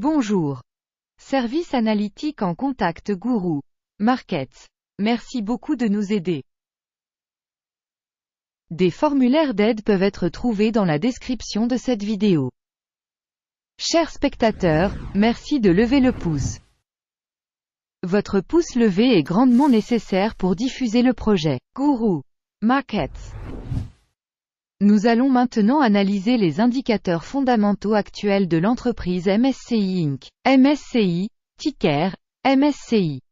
Bonjour. Service analytique en contact Guru Markets. Merci beaucoup de nous aider. Des formulaires d'aide peuvent être trouvés dans la description de cette vidéo. Chers spectateurs, merci de lever le pouce. Votre pouce levé est grandement nécessaire pour diffuser le projet Guru Markets. Nous allons maintenant analyser les indicateurs fondamentaux actuels de l'entreprise MSCI Inc. MSCI, ticker, MSCI.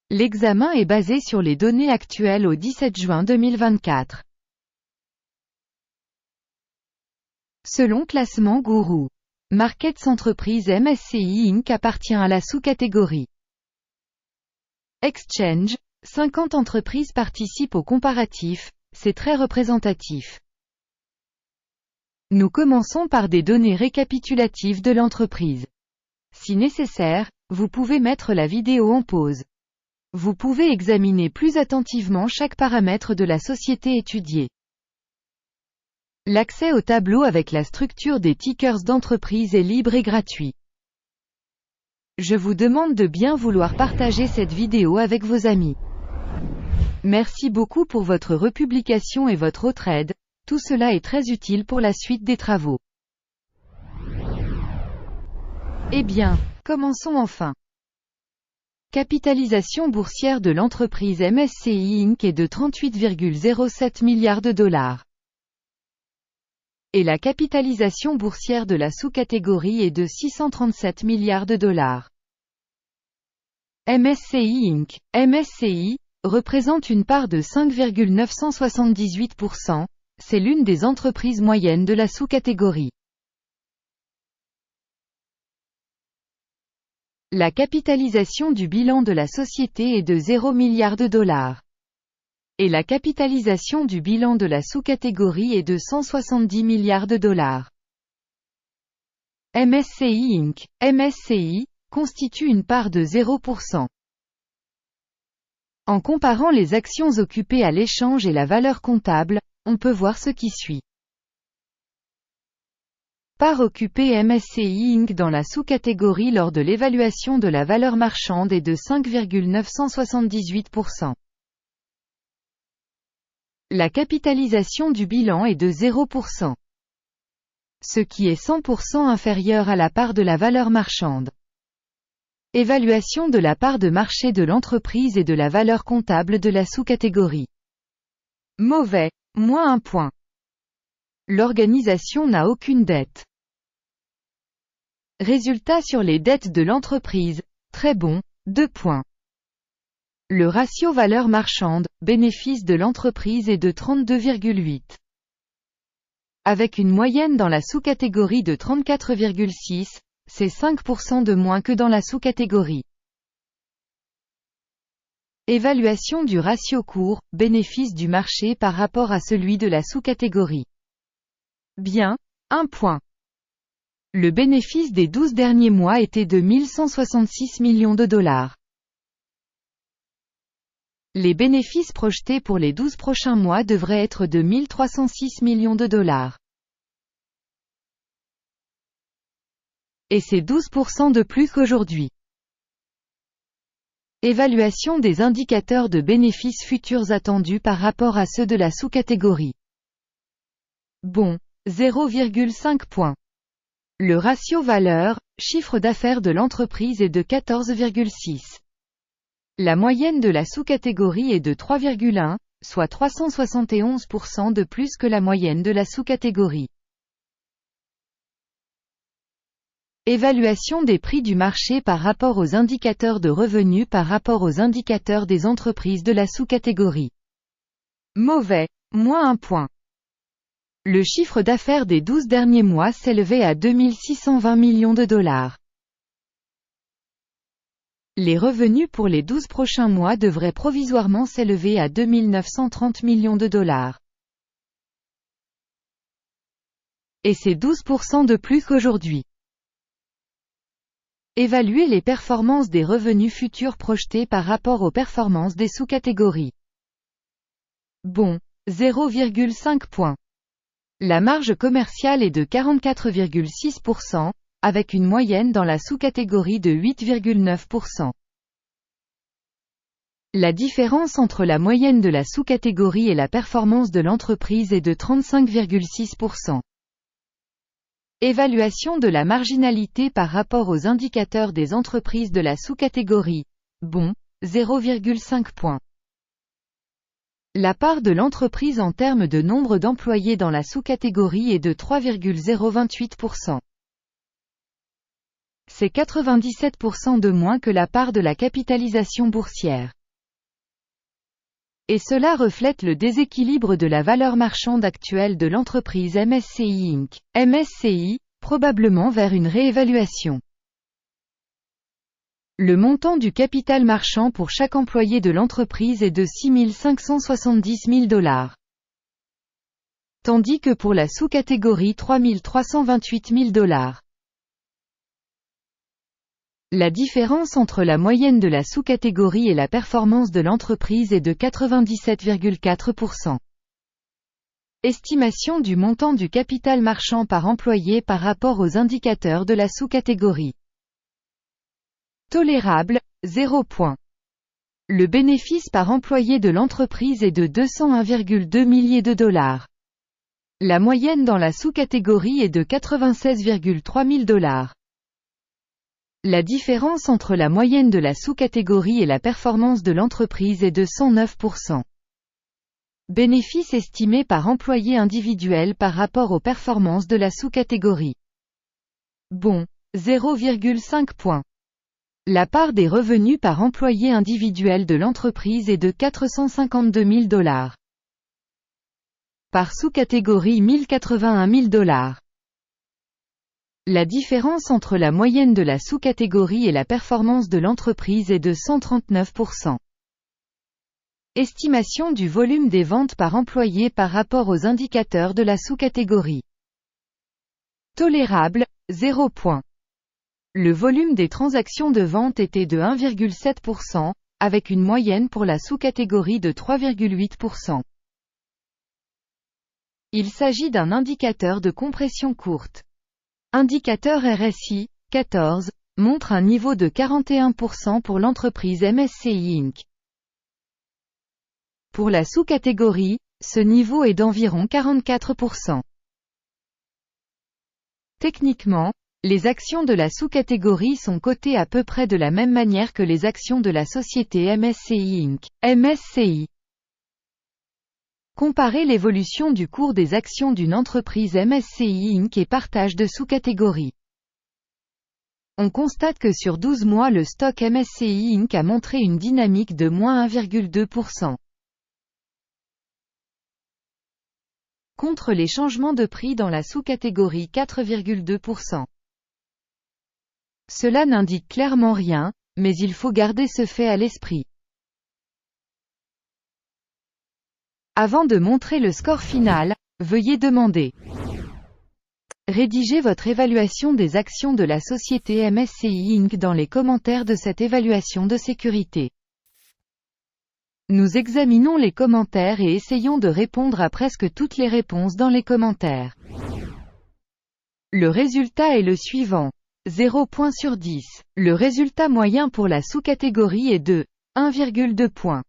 L'examen est basé sur les données actuelles au 17 juin 2024. Selon classement Guru Markets, entreprise MSCI Inc. appartient à la sous-catégorie Exchange. 50 entreprises participent au comparatif. C'est très représentatif. Nous commençons par des données récapitulatives de l'entreprise. Si nécessaire, vous pouvez mettre la vidéo en pause. Vous pouvez examiner plus attentivement chaque paramètre de la société étudiée. L'accès au tableau avec la structure des tickers d'entreprise est libre et gratuit. Je vous demande de bien vouloir partager cette vidéo avec vos amis. Merci beaucoup pour votre republication et votre autre aide, tout cela est très utile pour la suite des travaux. Eh bien, commençons enfin. Capitalisation boursière de l'entreprise MSCI Inc. est de 38,07 milliards de dollars. Et la capitalisation boursière de la sous-catégorie est de 637 milliards de dollars. MSCI Inc. MSCI représente une part de 5,978%, c'est l'une des entreprises moyennes de la sous-catégorie. La capitalisation du bilan de la société est de 0 milliard de dollars. Et la capitalisation du bilan de la sous-catégorie est de 170 milliards de dollars. MSCI Inc. MSCI constitue une part de 0%. En comparant les actions occupées à l'échange et la valeur comptable, on peut voir ce qui suit. Part occupée MSCI Inc. dans la sous-catégorie lors de l'évaluation de la valeur marchande est de 5,978%. La capitalisation du bilan est de 0%. Ce qui est 100% inférieur à la part de la valeur marchande. Évaluation de la part de marché de l'entreprise et de la valeur comptable de la sous-catégorie. Mauvais, moins 1 point. L'organisation n'a aucune dette. Résultat sur les dettes de l'entreprise, très bon, 2 points. Le ratio valeur marchande, bénéfice de l'entreprise est de 32,8. Avec une moyenne dans la sous-catégorie de 34,6, c'est 5% de moins que dans la sous-catégorie. Évaluation du ratio cours, bénéfice du marché par rapport à celui de la sous-catégorie. Bien, 1 point. Le bénéfice des 12 derniers mois était de 1166 millions de dollars. Les bénéfices projetés pour les 12 prochains mois devraient être de 1306 millions de dollars. Et c'est 12% de plus qu'aujourd'hui. Évaluation des indicateurs de bénéfices futurs attendus par rapport à ceux de la sous-catégorie. Bon, 0,5 points. Le ratio valeur, chiffre d'affaires de l'entreprise est de 14,6. La moyenne de la sous-catégorie est de 3,1, soit 371% de plus que la moyenne de la sous-catégorie. Évaluation des prix du marché par rapport aux indicateurs de revenus par rapport aux indicateurs des entreprises de la sous-catégorie. Mauvais, moins 1 point. Le chiffre d'affaires des 12 derniers mois s'élevait à 2620 millions de dollars. Les revenus pour les 12 prochains mois devraient provisoirement s'élever à 2930 millions de dollars. Et c'est 12% de plus qu'aujourd'hui. Évaluer les performances des revenus futurs projetés par rapport aux performances des sous-catégories. Bon, 0,5 points. La marge commerciale est de 44,6%, avec une moyenne dans la sous-catégorie de 8,9%. La différence entre la moyenne de la sous-catégorie et la performance de l'entreprise est de 35,6%. Évaluation de la marginalité par rapport aux indicateurs des entreprises de la sous-catégorie. Bon, 0,5 points. La part de l'entreprise en termes de nombre d'employés dans la sous-catégorie est de 3,028%. C'est 97% de moins que la part de la capitalisation boursière. Et cela reflète le déséquilibre de la valeur marchande actuelle de l'entreprise MSCI Inc. MSCI, probablement vers une réévaluation. Le montant du capital marchand pour chaque employé de l'entreprise est de $6 570 000. Tandis que pour la sous-catégorie $3 328 000. La différence entre la moyenne de la sous-catégorie et la performance de l'entreprise est de 97,4%. Estimation du montant du capital marchand par employé par rapport aux indicateurs de la sous-catégorie. Tolérable, 0 points. Le bénéfice par employé de l'entreprise est de $201,2 milliers. La moyenne dans la sous-catégorie est de $96,3 000. La différence entre la moyenne de la sous-catégorie et la performance de l'entreprise est de 109%. Bénéfice estimé par employé individuel par rapport aux performances de la sous-catégorie. Bon, 0,5 points. La part des revenus par employé individuel de l'entreprise est de $452 000. Par sous-catégorie $1081 000. La différence entre la moyenne de la sous-catégorie et la performance de l'entreprise est de 139%. Estimation du volume des ventes par employé par rapport aux indicateurs de la sous-catégorie. Tolérable, 0 points. Le volume des transactions de vente était de 1,7%, avec une moyenne pour la sous-catégorie de 3,8%. Il s'agit d'un indicateur de compression courte. Indicateur RSI, 14, montre un niveau de 41% pour l'entreprise MSCI Inc. Pour la sous-catégorie, ce niveau est d'environ 44%. Techniquement, les actions de la sous-catégorie sont cotées à peu près de la même manière que les actions de la société MSCI Inc. MSCI. Comparez l'évolution du cours des actions d'une entreprise MSCI Inc. et partage de sous-catégories. On constate que sur 12 mois le stock MSCI Inc. a montré une dynamique de moins 1,2%. Contre les changements de prix dans la sous-catégorie 4,2%. Cela n'indique clairement rien, mais il faut garder ce fait à l'esprit. Avant de montrer le score final, veuillez demander. Rédigez votre évaluation des actions de la société MSCI Inc. dans les commentaires de cette évaluation de sécurité. Nous examinons les commentaires et essayons de répondre à presque toutes les réponses dans les commentaires. Le résultat est le suivant. 0 points sur 10. Le résultat moyen pour la sous-catégorie est de 1,2 points.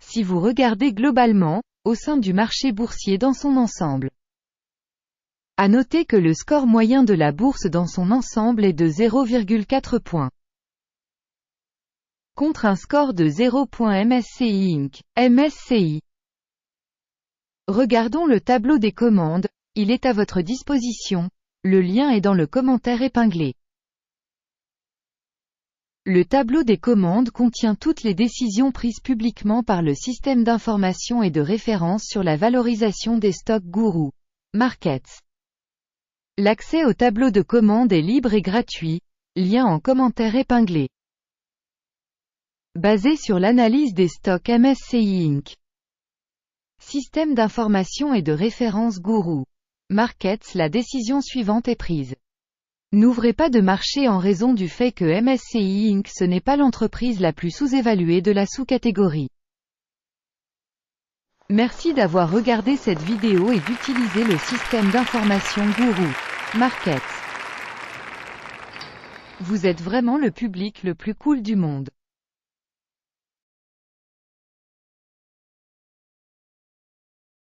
Si vous regardez globalement, au sein du marché boursier dans son ensemble. À noter que le score moyen de la bourse dans son ensemble est de 0,4 points. Contre un score de 0 points MSCI Inc. MSCI. Regardons le tableau des commandes, il est à votre disposition, le lien est dans le commentaire épinglé. Le tableau des commandes contient toutes les décisions prises publiquement par le système d'information et de référence sur la valorisation des stocks Guru Markets. L'accès au tableau de commandes est libre et gratuit, lien en commentaire épinglé. Basé sur l'analyse des stocks MSCI Inc. Système d'information et de référence Guru Markets. La décision suivante est prise. N'ouvrez pas de marché en raison du fait que MSCI Inc. ce n'est pas l'entreprise la plus sous-évaluée de la sous-catégorie. Merci d'avoir regardé cette vidéo et d'utiliser le système d'information Guru. Market. Vous êtes vraiment le public le plus cool du monde.